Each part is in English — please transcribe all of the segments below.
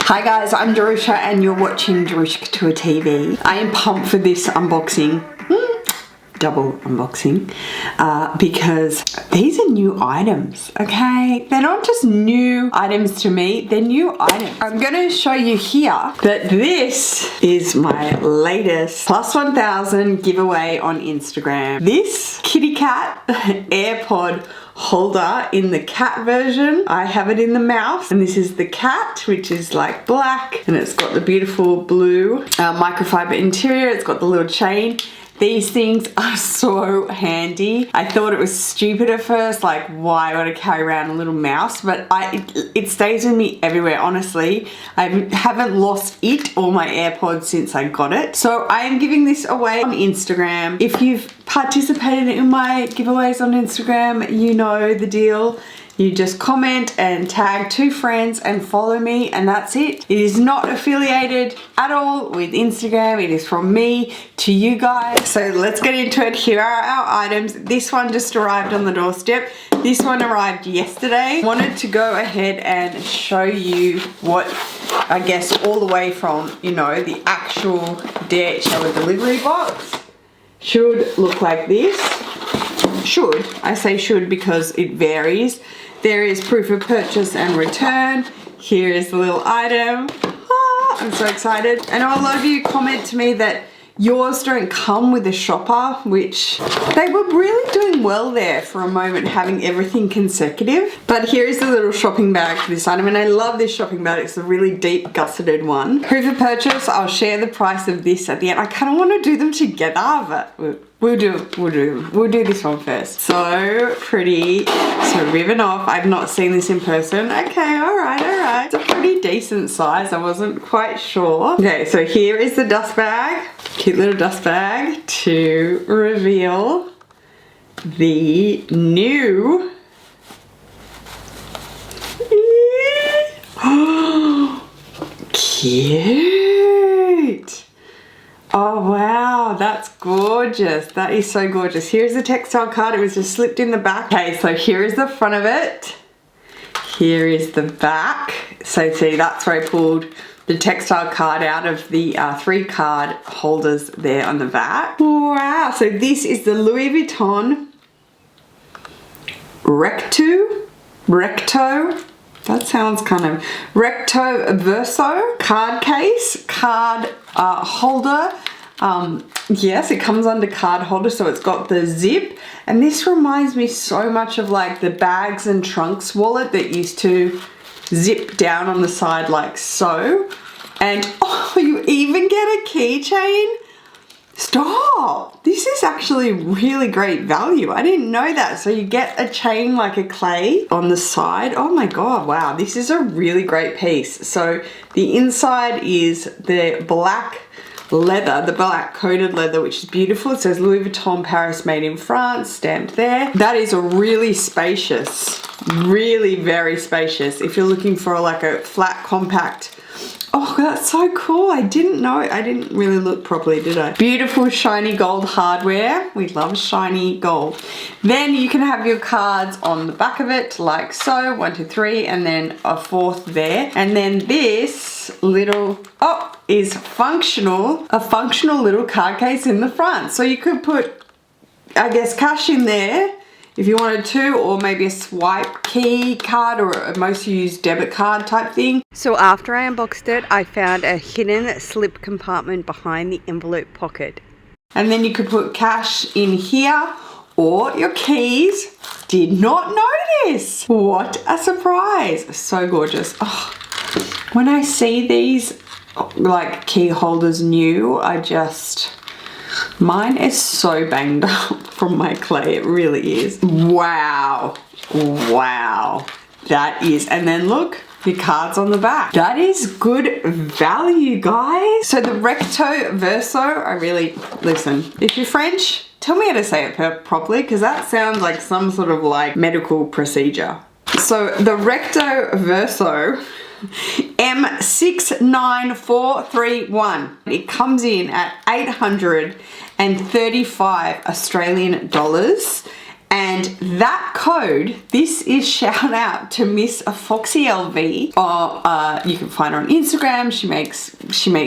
Hi guys, I'm Jerusha and you're watching Jerusha Couture TV. I am pumped for this unboxing, double unboxing, because these are new items, okay? They're not just new items to me, they're new items. I'm gonna show you here that this is my latest plus 1000 giveaway on Instagram. This kitty cat Airpod holder in the cat version. I have it in the mouse, and this is the cat, which is like black, and it's got the beautiful blue microfiber interior. It's got the little chain. These things are so handy. I thought it was stupid at first, like why would I carry around a little mouse? But it stays with me everywhere, honestly. I haven't lost it or my AirPods since I got it. So I am giving this away on Instagram. If you've participated in my giveaways on Instagram, you know the deal. You just comment and tag 2 friends and follow me, and that's it. It is not affiliated at all with Instagram. It is from me to you guys. So let's get into it. Here are our items. This one just arrived on the doorstep. This one arrived yesterday. Wanted to go ahead and show you what, I guess, all the way from, you know, the actual DHL delivery box should look like this. Should. I say should because it varies. There is proof of purchase and return. Here is the little item. I'm so excited. I know a lot of you comment to me that yours don't come with a shopper, which they were really doing well there for a moment, having everything consecutive. But here is the little shopping bag for this item, and I love this shopping bag. It's a really deep gusseted one. Proof of purchase, I'll share the price of this at the end. I kind of want to do them together, but we'll do this one first. So pretty. So ribbon off. I've not seen this in person. Okay, all right. It's a pretty decent size. I wasn't quite sure. Okay, so here is the dust bag. Cute little dust bag to reveal the new cute. Oh wow, that's gorgeous. That is so gorgeous. Here's the textile card. It was just slipped in the back. Okay, so here is the front of it. Here is the back. So see, that's where I pulled the textile card out of the 3 card holders there on the back. Wow, so this is the Louisvuitton Recto, that sounds kind of, Recto Verso card case, card holder. Yes, it comes under card holder, so it's got the zip, and this reminds me so much of like the bags and trunks wallet that used to zip down on the side like so. And oh, you even get a keychain. Stop! This is actually really great value. I didn't know that. So you get a chain like a clay on the side. Oh my god, wow, this is a really great piece. So the inside is the black leather, the black coated leather, which is beautiful. It says Louis Vuitton Paris, made in France, stamped there. That is a really spacious, really very spacious. If you're looking for like a flat compact. Oh, that's so cool. I didn't know. I didn't really look properly, did I? Beautiful shiny gold hardware. We love shiny gold. Then you can have your cards on the back of it like so, 1, 2, 3, and then a 4th there. And then this little, is functional, a functional little card case in the front. So you could put, I guess, cash in there if you wanted to, or maybe a swipe key card or a most used debit card type thing. So after I unboxed it, I found a hidden slip compartment behind the envelope pocket. And then you could put cash in here or your keys. Did not notice. What a surprise. So gorgeous. Oh, when I see these like key holders new, mine is so banged up from my clay, it really is. Wow, that is, and then look, the cards on the back. That is good value, guys. So the Recto Verso, listen, if you're French, tell me how to say it properly, because that sounds like some sort of like medical procedure. So the Recto Verso, M69431. It comes in at 835 Australian dollars, And that code, this is shout out to Miss Foxy LV, or you can find her on Instagram. She makes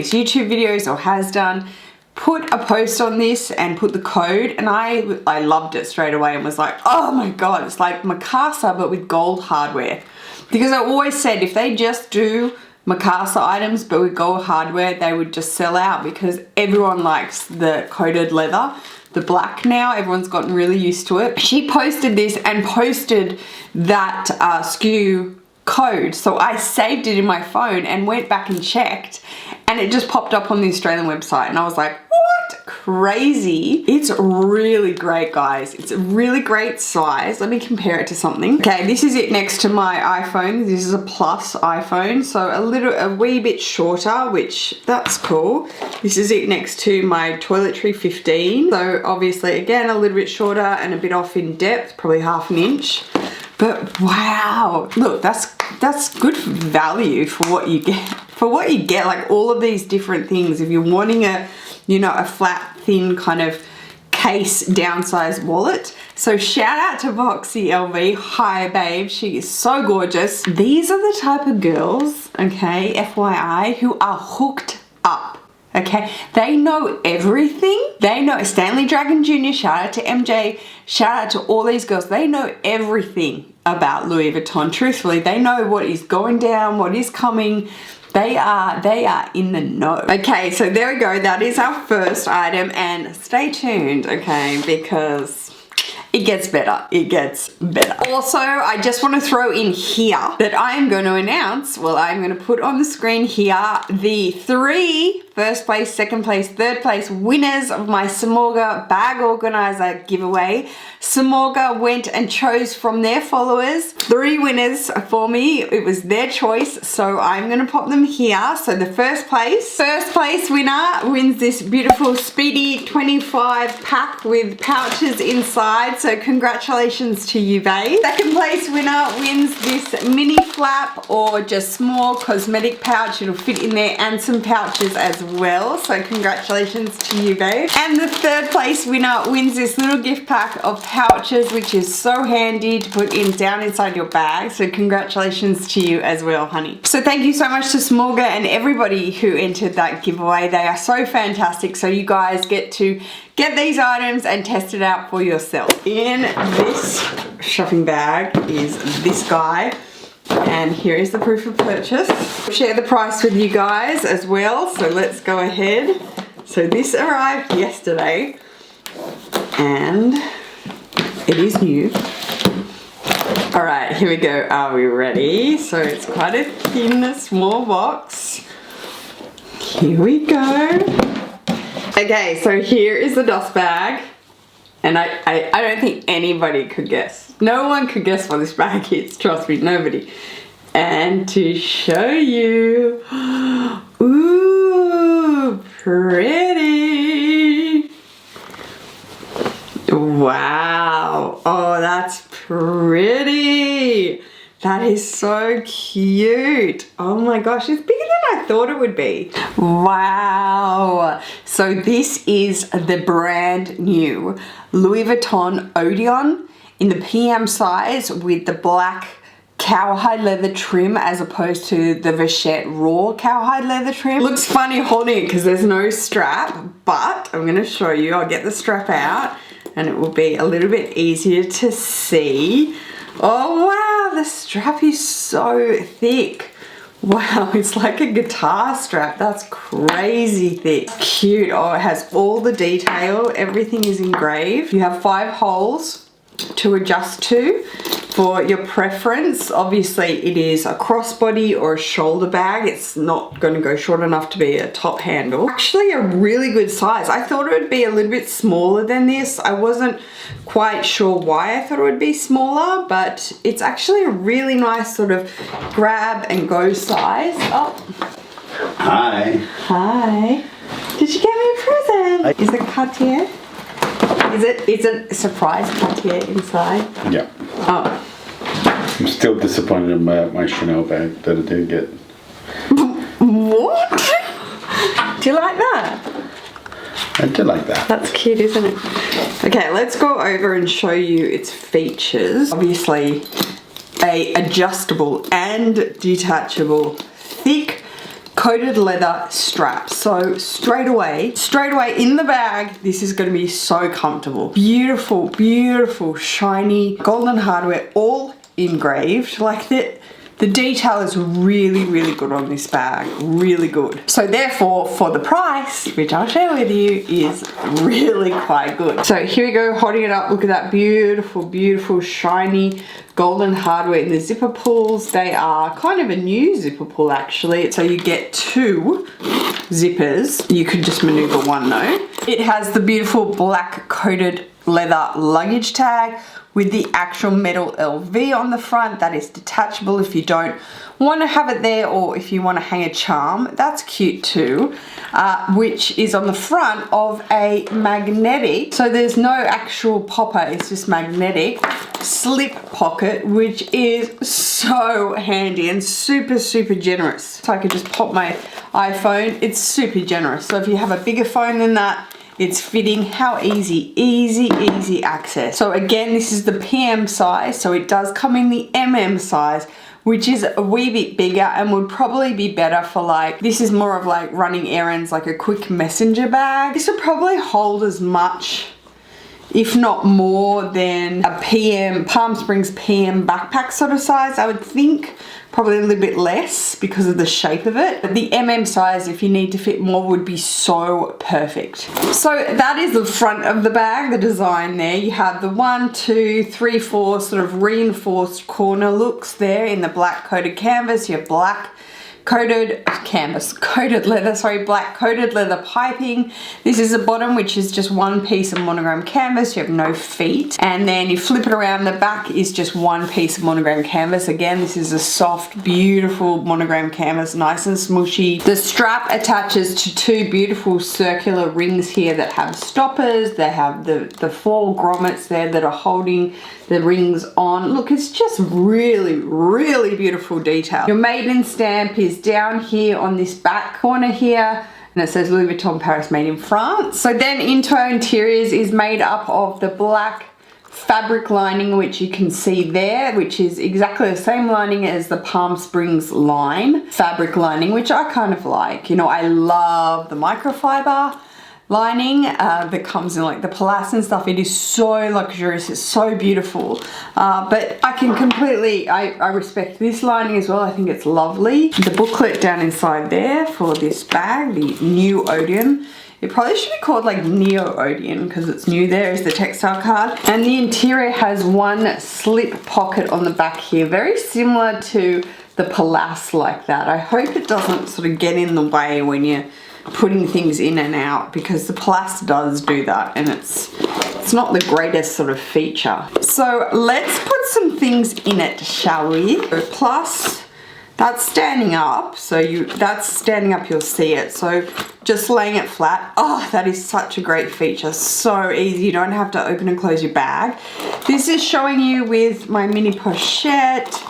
YouTube videos, or has done. Put a post on this and put the code, and I loved it straight away and was like, oh my god, it's like Mikasa but with gold hardware. Because I always said if they just do Mikasa items but with gold hardware, they would just sell out, because everyone likes the coated leather. The black now, everyone's gotten really used to it. She posted this and posted that SKU code, so I saved it in my phone and went back and checked, and it just popped up on the Australian website, and I was like, what? Crazy. It's really great, guys. It's a really great size. Let me compare it to something. Okay, this is it next to my iPhone. This is a plus iPhone, so a wee bit shorter, which that's cool. This is it next to my Toiletry 15. So obviously, again, a little bit shorter and a bit off in depth, probably half an inch. But wow, look, that's good value for what you get. For what you get, like all of these different things. If you're wanting a, you know, a flat, thin kind of case downsized wallet. So shout out to Foxy LV. Hi babe, she is so gorgeous. These are the type of girls, okay, FYI, who are hooked up. Okay, they know everything. They know Stanley Dragon Jr., shout out to MJ, shout out to all these girls. They know everything about Louis Vuitton. Truthfully, they know what is going down, what is coming. They are in the know. Okay, so there we go. That is our first item, and stay tuned, okay, because it gets better. It gets better. Also, I just want to throw in here that I am going to announce, well, I'm going to put on the screen here the 3 first place, second place, third place winners of my SAMORGA bag organizer giveaway. SAMORGA went and chose from their followers 3 winners for me. It was their choice, so I'm going to pop them here. So the first place winner wins this beautiful Speedy 25 pack with pouches inside. So congratulations to you, babe. Second place winner wins this mini flap or just small cosmetic pouch. It'll fit in there, and some pouches as well. So congratulations to you, babe. And the third place winner wins this little gift pack of pouches, which is so handy to put in down inside your bag. So congratulations to you as well, honey. So thank you so much to SAMORGA and everybody who entered that giveaway. They are so fantastic. So you guys get to get these items and test it out for yourself. In this shopping bag is this guy, and here is the proof of purchase. I'll share the price with you guys as well, so let's go ahead. So this arrived yesterday, and it is new. All right, here we go. Are we ready? So it's quite a thin, small box. Here we go. Okay, so here is the dust bag, and I don't think anybody could guess. No one could guess what this bag is, trust me, nobody. And to show you, ooh, pretty. Wow, oh, that's pretty. That is so cute. Oh my gosh, it's bigger than I thought it would be. Wow. So this is the brand new Louis Vuitton Odeon in the PM size with the black cowhide leather trim as opposed to the Vachette raw cowhide leather trim. Looks funny holding it because there's no strap, but I'm gonna show you. I'll get the strap out and it will be a little bit easier to see. Oh wow, the strap is so thick. Wow, it's like a guitar strap. That's crazy thick. Cute. Oh, it has all the detail. Everything is engraved. You have 5 holes to adjust to for your preference. Obviously, it is a crossbody or a shoulder bag. It's not going to go short enough to be a top handle. Actually, a really good size. I thought it would be a little bit smaller than this. I wasn't quite sure why I thought it would be smaller, but it's actually a really nice sort of grab and go size. Oh. Hi. Hi. Did you get me a present? Is it Cartier? Is it a surprise Cartier inside? Yeah. Oh. I'm still disappointed about my Chanel bag that I did get. What? Do you like that? I do like that. That's cute, isn't it? Okay, let's go over and show you its features. Obviously, a adjustable and detachable thick coated leather strap. So straight away in the bag, this is going to be so comfortable. Beautiful, beautiful, shiny golden hardware, all engraved. Like the detail is really, really good on this bag. Really good. So therefore, for the price, which I'll share with you, is really quite good. So here we go, holding it up. Look at that beautiful, beautiful, shiny golden hardware in the zipper pulls. They are kind of a new zipper pull actually. So you get 2 zippers. You could just maneuver one though. It has the beautiful black coated leather luggage tag with the actual metal LV on the front. That is detachable if you don't want to have it there, or if you want to hang a charm. That's cute too, which is on the front of a magnetic, so there's no actual popper, it's just magnetic slip pocket, which is so handy and super, super generous. So I could just pop my iPhone. It's super generous. So if you have a bigger phone than that, it's fitting. How easy, easy access. So again, this is the PM size, so it does come in the MM size, which is a wee bit bigger and would probably be better for like, this is more of like running errands, like a quick messenger bag. This would probably hold as much, if not more, than a PM, Palm Springs PM backpack sort of size, I would think. Probably a little bit less because of the shape of it. But the MM size, if you need to fit more, would be so perfect. So that is the front of the bag, the design there. You have the 1, 2, 3, 4 sort of reinforced corner looks there in the black coated canvas. You have black coated canvas, coated leather, sorry, black coated leather piping. This is the bottom, which is just one piece of monogram canvas. You have no feet, and then you flip it around. The back is just one piece of monogram canvas. Again, this is a soft, beautiful monogram canvas, nice and smushy. The strap attaches to 2 beautiful circular rings here that have stoppers. They have the 4 grommets there that are holding the rings on. Look, it's just really, really beautiful detail. Your maiden stamp is down here on this back corner here, and it says Louisvuitton Paris made in France. So then into our interiors is made up of the black fabric lining, which you can see there, which is exactly the same lining as the Palm Springs line fabric lining, which I kind of like. You know, I love the microfiber lining that comes in like the palace and stuff. It is so luxurious, it's so beautiful, but I can completely, I respect this lining as well. I think it's lovely. The booklet down inside there for this bag, the new Odeon. It probably should be called like Neo Odeon because it's new. There is the textile card, and the interior has 1 slip pocket on the back here, very similar to the Palace like that. I hope it doesn't sort of get in the way when you're putting things in and out, because the Palace does do that, and it's not the greatest sort of feature. So let's put some things in it, shall we? Plus, that's standing up, so that's standing up, you'll see it. So just laying it flat, oh, that is such a great feature. So easy, you don't have to open and close your bag. This is showing you with my mini pochette.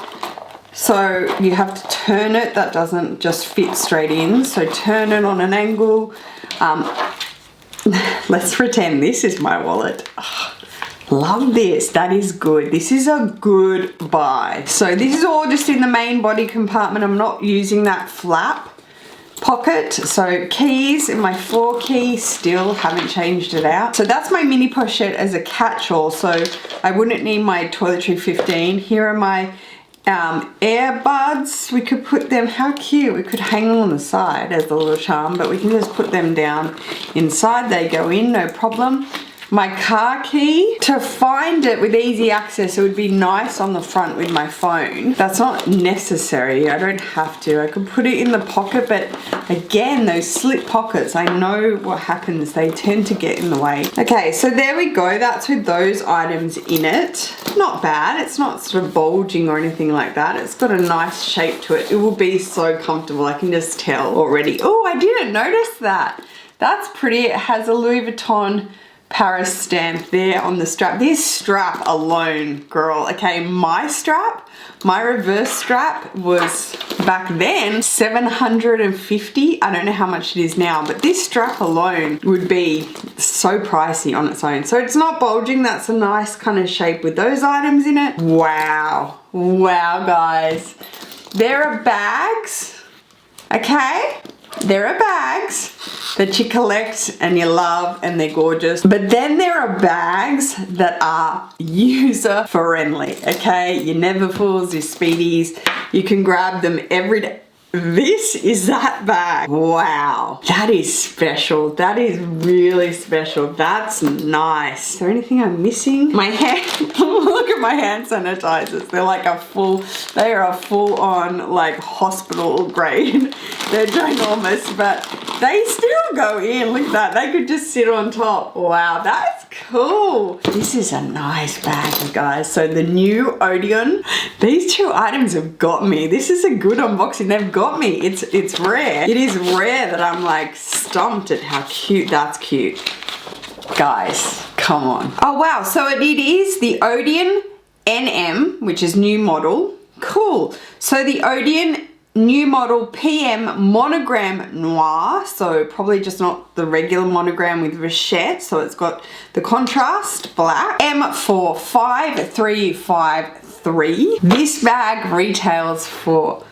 So you have to turn it, that doesn't just fit straight in, so turn it on an angle. Let's pretend this is my wallet. Oh, love this, that is good. This is a good buy. So this is all just in the main body compartment. I'm not using that flap pocket. So keys, in my 4 keys, still haven't changed it out. So that's my mini pochette as a catch-all, so I wouldn't need my toiletry 15. Here are my earbuds. We could put them, how cute, we could hang them on the side as a little charm, but we can just put them down inside. They go in, no problem. My car key, to find it with easy access, it would be nice on the front with my phone. That's not necessary, I don't have to. I could put it in the pocket, but again, those slip pockets, I know what happens, they tend to get in the way. Okay, so there we go, that's with those items in it. Not bad, it's not sort of bulging or anything like that. It's got a nice shape to it. It will be so comfortable, I can just tell already. Oh, I didn't notice that. That's pretty. It has a Louis Vuitton Paris stamp there on the strap. This strap alone, girl, okay, my strap, my reverse strap was back then 750. I don't know how much it is now, but this strap alone would be so pricey on its own. So it's not bulging, that's a nice kind of shape with those items in it. Wow, wow guys. There are bags, okay? There are bags that you collect and you love and they're gorgeous. But then there are bags that are user friendly, okay? Your Neverfulls, your Speedies, you can grab them every day. This is that bag. Wow, that is special. That is really special. That's nice. Is there anything I'm missing? My hand, look at my hand sanitizers. They're like they are a full on like hospital grade. They're ginormous, but they still go in. Look at that. They could just sit on top. Wow, that's cool. This is a nice bag, you guys. So the new Odeon, these two items have got me. This is a good unboxing. They've got me. It's rare. It is rare that I'm like stumped at how cute. That's cute. Guys, come on. Oh wow, so it is the Odeon NM, which is new model. Cool. So the Odeon new model PM monogram noir, so probably just not the regular monogram with Rochette, so it's got the contrast black. M45353. This bag retails for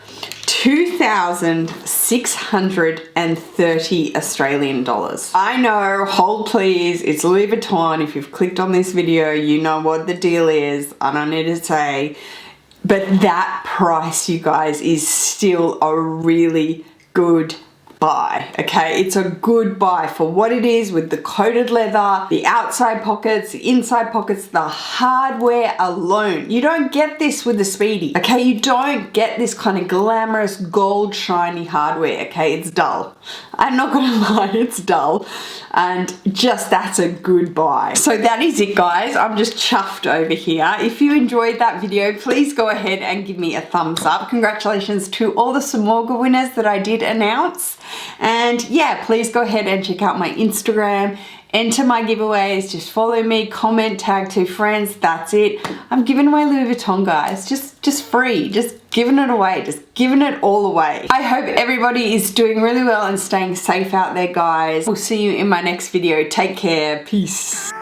2,630 Australian dollars. I know, hold please, it's Louis Vuitton. If you've clicked on this video, you know what the deal is. I don't need to say. But that price, you guys, is still a really good buy, okay? It's a good buy for what it is with the coated leather, the outside pockets, the inside pockets, the hardware alone. You don't get this with the Speedy, okay? You don't get this kind of glamorous gold shiny hardware, okay? It's dull. I'm not gonna lie, it's dull. And just that's a good buy. So that is it, guys. I'm just chuffed over here. If you enjoyed that video, please go ahead and give me a thumbs up. Congratulations to all the SAMORGA winners that I did announce. And yeah, please go ahead and check out my Instagram. Enter my giveaways, just follow me, comment, tag 2 friends, that's it. I'm giving away Louis Vuitton, guys, just free, just giving it away, just giving it all away. I hope everybody is doing really well and staying safe out there, guys. We'll see you in my next video. Take care, peace.